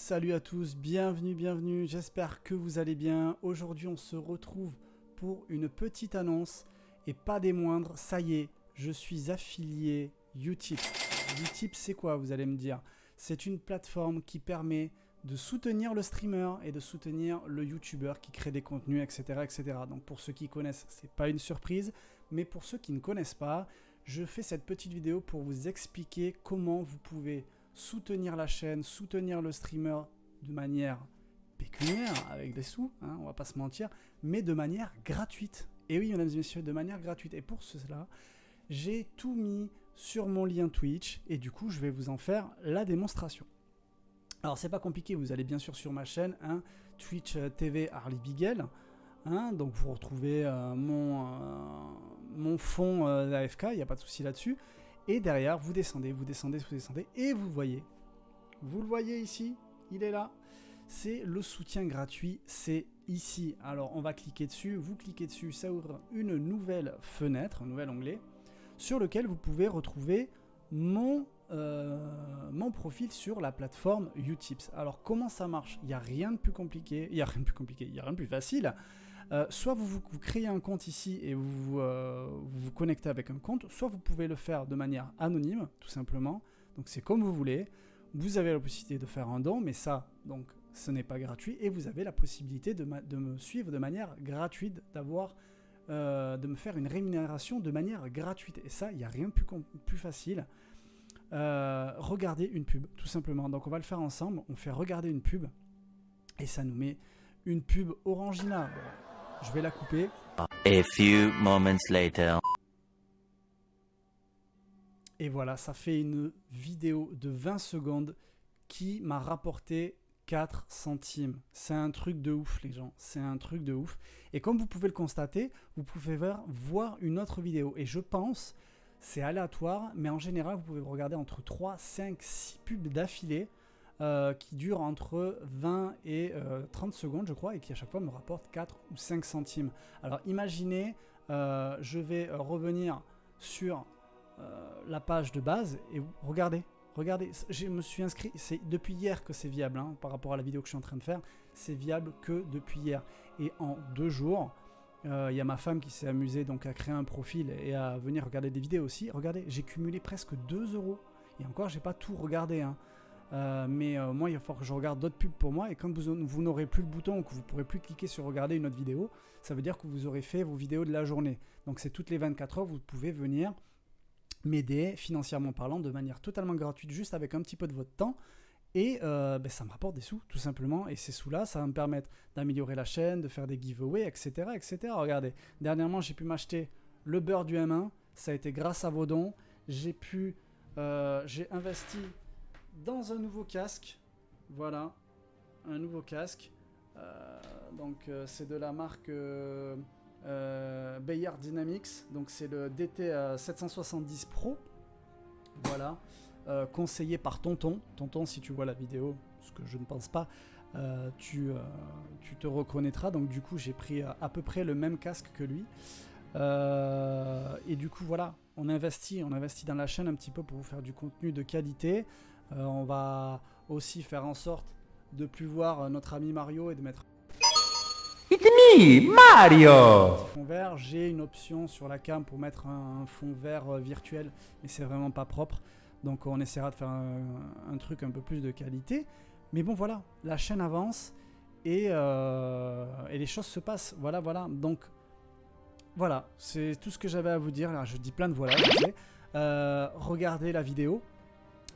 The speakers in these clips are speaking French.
Salut à tous, bienvenue, j'espère que vous allez bien. Aujourd'hui on se retrouve pour une petite annonce et pas des moindres, ça y est, je suis affilié Utip. Utip c'est quoi, vous allez me dire? C'est une plateforme qui permet de soutenir le streamer et de soutenir le youtubeur qui crée des contenus, etc. etc. Donc pour ceux qui connaissent, c'est pas une surprise, mais pour ceux qui ne connaissent pas, je fais cette petite vidéo pour vous expliquer comment vous pouvez soutenir la chaîne, soutenir le streamer de manière pécuniaire, avec des sous, hein, on va pas se mentir, mais de manière gratuite. Et oui, mesdames et messieurs, de manière gratuite. Et pour cela, j'ai tout mis sur mon lien Twitch et du coup, je vais vous en faire la démonstration. Alors, c'est pas compliqué, vous allez bien sûr sur ma chaîne, hein, Twitch TV Harley Bigel. Hein, donc, vous retrouvez mon fond d'AFK, il n'y a pas de souci là-dessus. Et derrière, vous descendez et vous le voyez ici, il est là. C'est le soutien gratuit, c'est ici. Alors, on va cliquer dessus, vous cliquez dessus, ça ouvre une nouvelle fenêtre, un nouvel onglet, sur lequel vous pouvez retrouver mon profil sur la plateforme Utips. Alors, comment ça marche? Il n'y a rien de plus compliqué, il n'y a rien de plus facile. Soit vous créez un compte ici et vous vous connectez avec un compte, soit vous pouvez le faire de manière anonyme, tout simplement. Donc c'est comme vous voulez. Vous avez la possibilité de faire un don, mais ça, donc, ce n'est pas gratuit. Et vous avez la possibilité de me suivre de manière gratuite, de me faire une rémunération de manière gratuite. Et ça, il n'y a rien de plus facile. Regardez une pub, tout simplement. Donc on va le faire ensemble. On fait regarder une pub et ça nous met une pub Orangina. Je vais la couper. A few moments later. Et voilà, ça fait une vidéo de 20 secondes qui m'a rapporté 4 centimes. C'est un truc de ouf, les gens. C'est un truc de ouf. Et comme vous pouvez le constater, vous pouvez voir une autre vidéo. Et je pense, c'est aléatoire, mais en général, vous pouvez regarder entre 3, 5, 6 pubs d'affilée. Qui dure entre 20 et 30 secondes, je crois, et qui à chaque fois me rapporte 4 ou 5 centimes. Alors imaginez, je vais revenir sur la page de base et regardez, je me suis inscrit, c'est depuis hier que c'est viable, hein, par rapport à la vidéo que je suis en train de faire, c'est viable que depuis hier. Et en 2 jours, il y a ma femme qui s'est amusée donc à créer un profil et à venir regarder des vidéos aussi. Regardez, j'ai cumulé presque 2 €. Et encore, j'ai pas tout regardé, hein. Mais moi il va falloir que je regarde d'autres pubs pour moi, et quand vous n'aurez plus le bouton, que vous ne pourrez plus cliquer sur regarder une autre vidéo, ça veut dire que vous aurez fait vos vidéos de la journée. Donc c'est toutes les 24 heures, vous pouvez venir m'aider financièrement parlant de manière totalement gratuite, juste avec un petit peu de votre temps, et ça me rapporte des sous tout simplement, et ces sous là ça va me permettre d'améliorer la chaîne, de faire des giveaways, etc. Regardez, dernièrement j'ai pu m'acheter le beurre du M1, ça a été grâce à vos dons. J'ai investi dans un nouveau casque, voilà, un nouveau casque, c'est de la marque Bayard Dynamics, donc c'est le DT 770 Pro, voilà, conseillé par Tonton, si tu vois la vidéo, ce que je ne pense pas, tu te reconnaîtras. Donc du coup j'ai pris à peu près le même casque que lui, et du coup voilà, on investit dans la chaîne un petit peu pour vous faire du contenu de qualité. On va aussi faire en sorte de plus voir notre ami Mario et de mettre It's me, Mario! fond vert. J'ai une option sur la cam pour mettre un fond vert virtuel, mais c'est vraiment pas propre. Donc on essaiera de faire un truc un peu plus de qualité. Mais bon voilà, la chaîne avance et les choses se passent. Voilà. Donc voilà, c'est tout ce que j'avais à vous dire. Alors, je dis plein de voilà. Regardez la vidéo.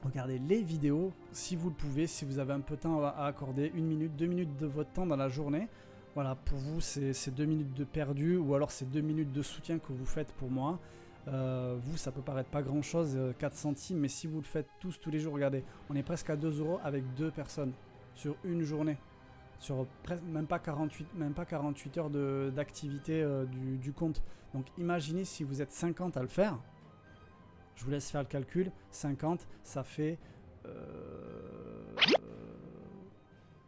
Regardez les vidéos si vous le pouvez, si vous avez un peu de temps à accorder, 1 minute, 2 minutes de votre temps dans la journée. Voilà, pour vous c'est 2 minutes de perdu, ou alors c'est 2 minutes de soutien que vous faites pour moi. Vous, ça peut paraître pas grand chose, 4 centimes, mais si vous le faites tous les jours, regardez, on est presque à 2 € avec 2 personnes sur une journée, sur même pas 48 heures d'activité du compte. Donc imaginez si vous êtes 50 à le faire. Je vous laisse faire le calcul. 50, ça fait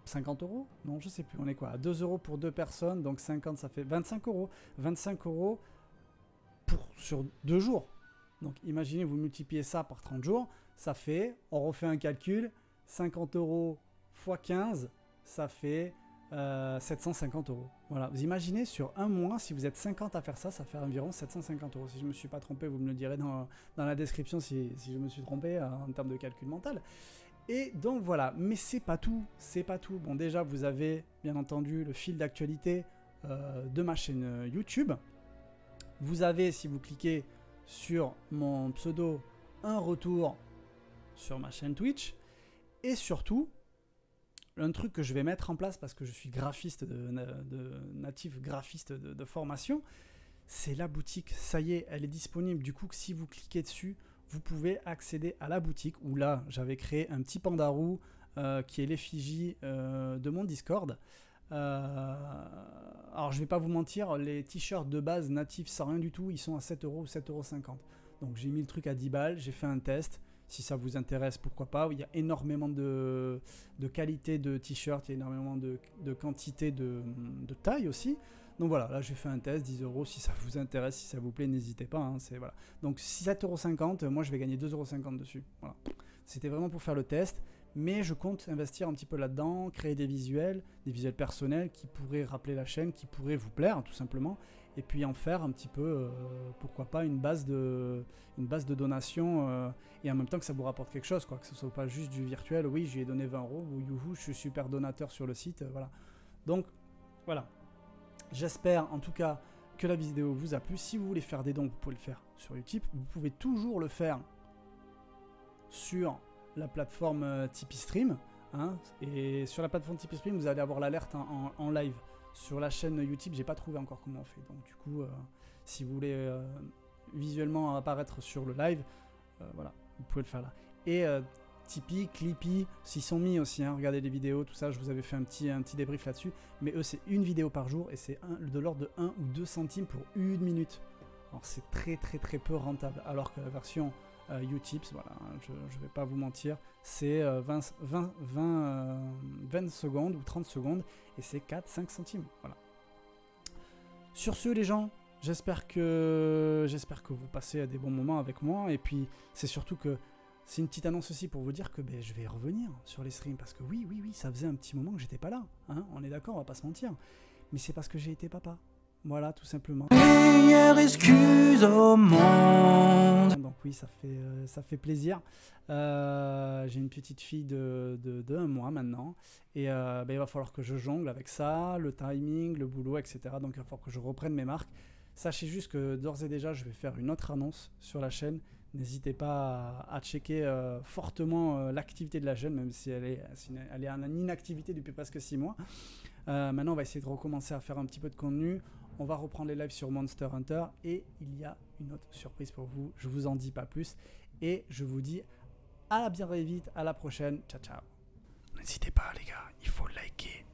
50 €? Non, je sais plus. On est quoi? À 2 € pour 2 personnes. Donc 50, ça fait 25 €. 25 € sur 2 jours. Donc imaginez, vous multipliez ça par 30 jours. Ça fait, on refait un calcul, 50 € x 15, ça fait 750 €. Voilà, vous imaginez sur un mois, si vous êtes 50 à faire ça, ça fait environ 750 €. Si je ne me suis pas trompé, vous me le direz dans la description si je me suis trompé en termes de calcul mental. Et donc voilà, mais c'est pas tout. Bon, déjà, vous avez bien entendu le fil d'actualité de ma chaîne YouTube. Vous avez, si vous cliquez sur mon pseudo, un retour sur ma chaîne Twitch. Et surtout, un truc que je vais mettre en place parce que je suis graphiste natif graphiste de formation, c'est la boutique. Ça y est, elle est disponible. Du coup, si vous cliquez dessus, vous pouvez accéder à la boutique où là, j'avais créé un petit pandarou qui est l'effigie de mon Discord. Alors, je vais pas vous mentir, les t-shirts de base natifs sans rien du tout, ils sont à 7 € ou 7,50 €. Donc, j'ai mis le truc à 10 balles, j'ai fait un test. Si ça vous intéresse, pourquoi pas. Il y a énormément de qualité de t-shirts, il y a énormément de quantité de taille aussi. Donc voilà, là j'ai fait un test, 10 €. Si ça vous intéresse, si ça vous plaît, n'hésitez pas. Hein, voilà. Donc 7,50 €, moi je vais gagner 2,50 € dessus. Voilà. C'était vraiment pour faire le test. Mais je compte investir un petit peu là-dedans, créer des visuels personnels qui pourraient rappeler la chaîne, qui pourraient vous plaire tout simplement. Et puis en faire un petit peu, pourquoi pas, une base de donation et en même temps que ça vous rapporte quelque chose, quoi, que ce soit pas juste du virtuel. Oui, je lui ai donné 20 € ou youhou, je suis super donateur sur le site, voilà. Donc voilà, j'espère en tout cas que la vidéo vous a plu. Si vous voulez faire des dons, vous pouvez le faire sur Utip, vous pouvez toujours le faire sur la plateforme Tipeee Stream, hein, et sur la plateforme Tipeee Stream, vous allez avoir l'alerte en live. Sur la chaîne YouTube, j'ai pas trouvé encore comment on fait. Donc du coup, si vous voulez visuellement apparaître sur le live, voilà, vous pouvez le faire là. Et Tipeee, Clippy, s'ils sont mis aussi, hein, regardez les vidéos, tout ça, je vous avais fait un petit débrief là-dessus. Mais eux, c'est une vidéo par jour et c'est de l'ordre de 1 ou 2 centimes pour une minute. Alors c'est très peu rentable. Alors que la version Utip, voilà, je vais pas vous mentir, c'est 20 secondes ou 30 secondes et c'est 4-5 centimes. Voilà. Sur ce, les gens, j'espère que vous passez des bons moments avec moi. Et puis, c'est surtout que c'est une petite annonce aussi pour vous dire que je vais revenir sur les streams. Parce que oui, ça faisait un petit moment que j'étais pas là. Hein, on est d'accord, on va pas se mentir. Mais c'est parce que j'ai été papa. Voilà, tout simplement. Meilleure excuse au monde. Donc oui, ça fait plaisir. J'ai une petite fille de 1 mois maintenant. Et il va falloir que je jongle avec ça, le timing, le boulot, etc. Donc il va falloir que je reprenne mes marques. Sachez juste que d'ores et déjà, je vais faire une autre annonce sur la chaîne. N'hésitez pas à checker fortement l'activité de la chaîne, même si elle est en inactivité depuis presque 6 mois. Maintenant, on va essayer de recommencer à faire un petit peu de contenu. On va reprendre les lives sur Monster Hunter et il y a une autre surprise pour vous. Je vous en dis pas plus et je vous dis à bien vite, à la prochaine. Ciao, ciao. N'hésitez pas les gars, il faut liker.